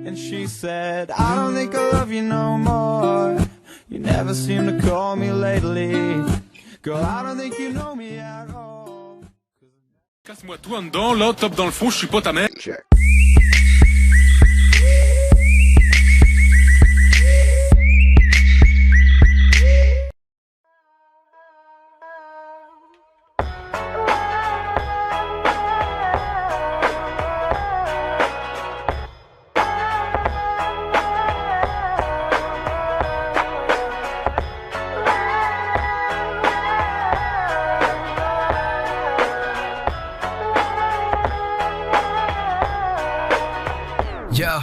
And she said, I don't think I love you no more. You never seem to call me lately. Girl, I don't think you know me at all. Casse-moi toi en dedans, là, top dans le fond, je suis pas ta mère. Check. Yo,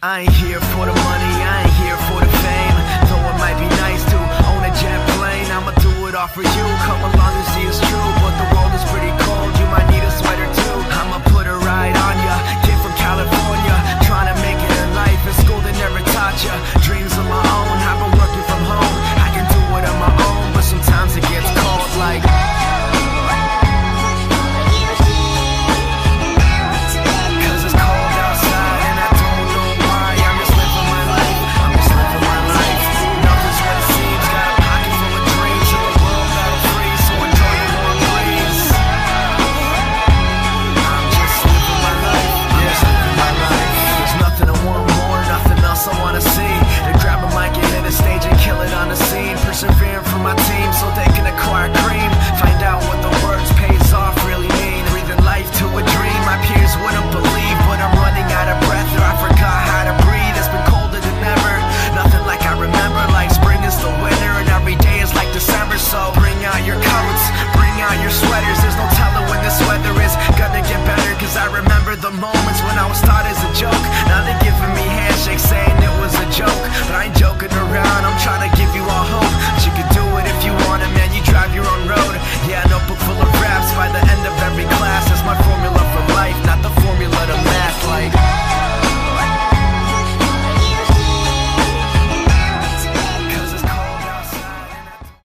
I ain't here for the money, I ain't here for the fame. Though it might be nice to own a jet plane, I'ma do it all for you. Come along and see it's true, but the world is pretty cold. You might need a sweater too. I'ma put a ride on ya. Kid from California, trying to make it in life. In school they never taught ya. Dreams of my own, I've been working from home. I can do it on my own, but sometimes it gets cold like. Persevering for my team so they can acquire cream. Find out what the words pays off really mean. Breathing life to a dream my peers wouldn't believe. But I'm running out of breath or I forgot how to breathe. It's been colder than ever, nothing like I remember. Like spring is the winter and every day is like December. So bring out your coats, bring out your sweaters. There's no telling when this weather is gonna get better. Cause I remember the moments when I was taught as a joke. Now they're giving me handshakes saying it was a joke. But I ain't joking around.